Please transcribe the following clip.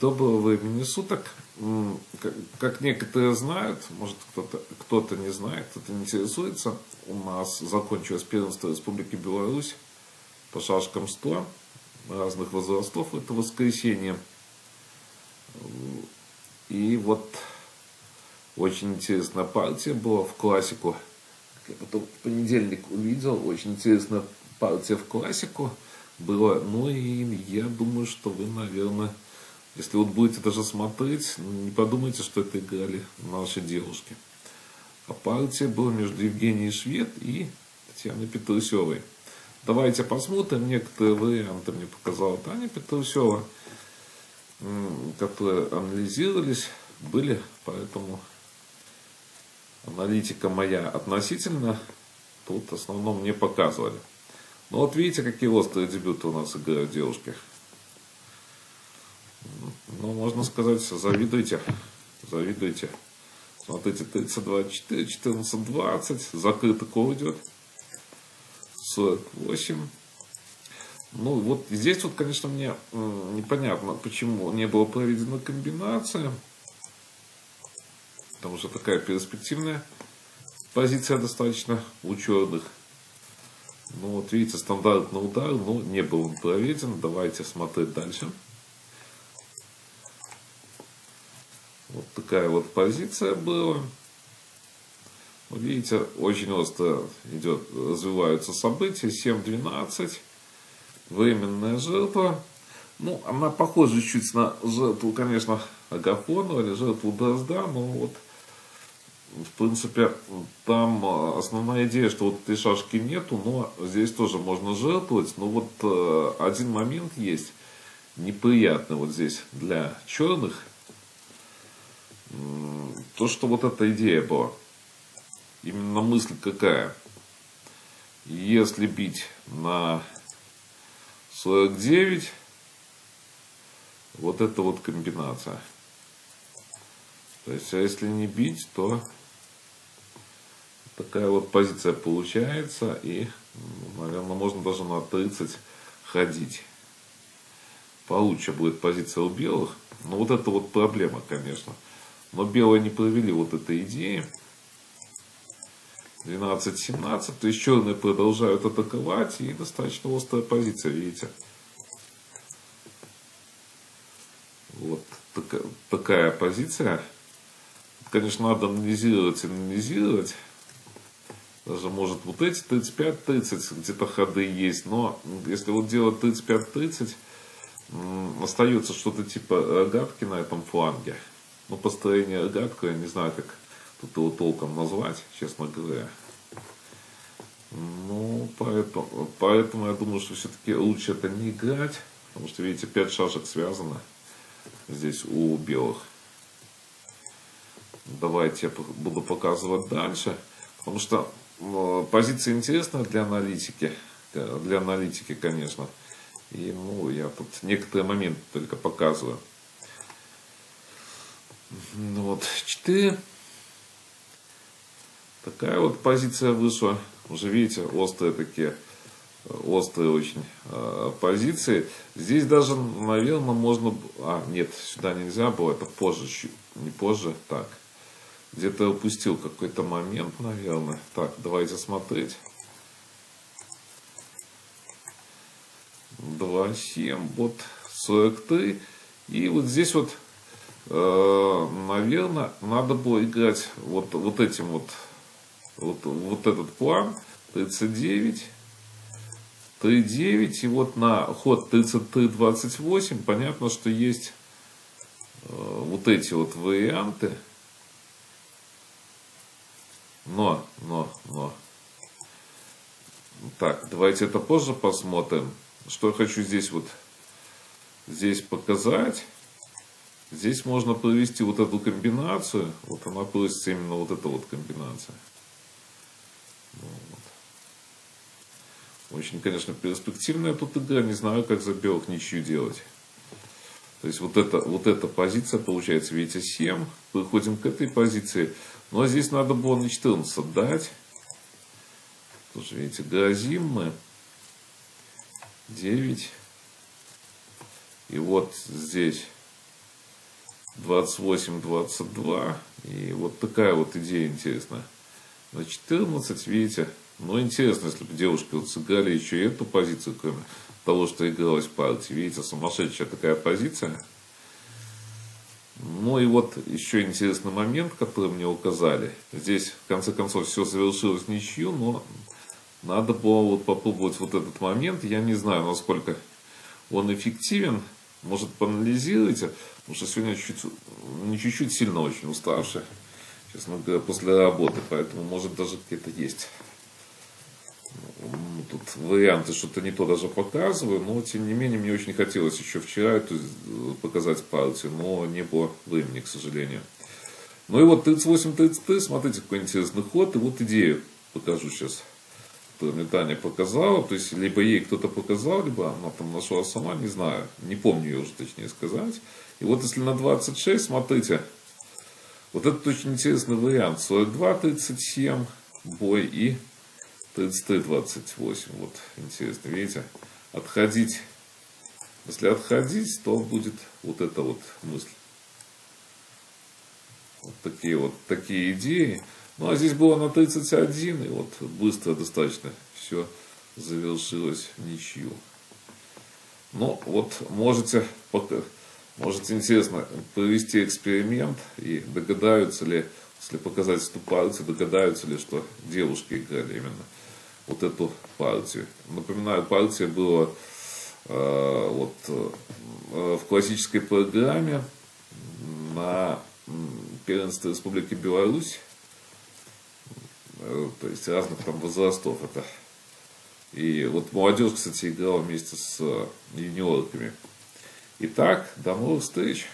Доброго времени суток. Как некоторые знают, может кто-то не знает, кто-то не интересуется, у нас закончилось первенство Республики Беларусь по шашкам 100 разных возрастов. Это воскресенье. И вот очень интересная партия была в классику. Я потом в понедельник увидел, очень интересная партия в классику была. Ну и я думаю, что вы, наверное, если вот будете даже смотреть, не подумайте, что это играли наши девушки. А партия была между Евгенией Швед и Татьяной Петрусевой. Давайте посмотрим. Некоторые варианты мне показала Таня Петрусева, которые анализировались, были, поэтому аналитика моя относительно тут в основном мне показывали. Но вот видите, какие острые дебюты у нас играют девушки. Ну, можно сказать, завидуйте. Завидуйте. Смотрите, 32-4, 14-20. Закрытый кол идет. 48. Ну, вот здесь вот, конечно, мне непонятно, почему не была проведена комбинация. Потому что такая перспективная позиция достаточно у черных. Ну, вот видите, стандартный удар, но не был он проведен. Давайте смотреть дальше. Вот такая вот позиция была. Вот видите, очень остро идет, развиваются события. 7-12. Временная жертва. Ну, она похожа чуть на жертву, конечно, Агафонова или жертву Дрозда. Но вот, в принципе, там основная идея, что вот этой шашки нету, но здесь тоже можно жертвовать. Но вот один момент есть неприятный вот здесь для черных. То, что вот эта идея была. Именно мысль какая? Если бить на 49, вот это вот комбинация. То есть, а если не бить, то такая вот позиция получается. И, наверное, можно даже на 30 ходить. Получше будет позиция у белых. Но вот это вот проблема, конечно. Но белые не провели вот этой идеи. 12-17. То есть черные продолжают атаковать. И достаточно острая позиция, видите. Вот такая позиция. Конечно, надо анализировать и анализировать. Даже может вот эти 35-30 где-то ходы есть. Но если вот делать 35-30, остается что-то типа рогатки на этом фланге. Но построение рогатка, я не знаю, как тут его толком назвать, честно говоря. Ну, поэтому я думаю, что все-таки лучше это не играть. Потому что, видите, 5 шашек связано здесь у белых. Давайте я буду показывать дальше. Потому что позиция интересная для аналитики. Для аналитики, конечно. И, ну, я тут некоторые моменты только показываю. Ну, вот 4. Такая вот позиция вышла. Уже видите, острые такие, острые очень позиции. Здесь даже, наверное, можно... А, нет, сюда нельзя было, это позже, не позже, так. Где-то я упустил какой-то момент, наверное. Так, давайте смотреть. 2-7, вот 43. И вот здесь вот, наверное, надо было играть вот этим вот этот план. 39, 3-9. И вот на ход 33-28 понятно, что есть вот эти вот варианты. Но. Так, давайте это позже посмотрим. Что я хочу здесь показать. Здесь можно провести вот эту комбинацию. Вот она просится именно вот эта вот комбинация. Вот. Очень, конечно, перспективная тут игра. Не знаю, как за белых ничью делать. То есть вот эта позиция получается, видите, 7. Приходим к этой позиции. Но здесь надо было на 14 дать. Тоже, видите, грозим мы. 9. И вот здесь 28-22. И вот такая вот идея интересная. На 14, видите, ну интересно, если бы девушки вот сыграли еще и эту позицию, кроме того, что игралась в партии. Видите, сумасшедшая такая позиция. Ну и вот еще интересный момент, который мне указали. Здесь, в конце концов, все завершилось в ничью, но надо было вот попробовать вот этот момент. Я не знаю, насколько он эффективен. Может, поанализируйте, потому что сегодня не чуть-чуть сильно очень уставший, честно говоря, после работы. Поэтому, может, даже где-то есть тут варианты, что-то не то даже показываю, но тем не менее мне очень хотелось еще вчера эту показать партию, но не было времени, к сожалению. Ну и вот 38-33, смотрите, какой интересный ход, и вот идею покажу сейчас, которую мне Таня показала, то есть либо ей кто-то показал, либо она там нашла сама, не знаю, не помню ее уже точнее сказать. И вот если на 26, смотрите, вот этот очень интересный вариант, 42-37 бой и 33-28, вот интересно, видите, отходить, если отходить, то будет вот эта вот мысль. Вот такие идеи. Ну а здесь было на 31, и вот быстро достаточно все завершилось в ничью. Ну вот можете интересно провести эксперимент и догадаются ли, если показать эту партию, догадаются ли, что девушки играли именно вот эту партию. Напоминаю, партия была в классической программе на первенстве Республики Беларусь, то есть разных там возрастов это. И вот молодежь, кстати, играла вместе с юниорками. Итак, до новых встреч!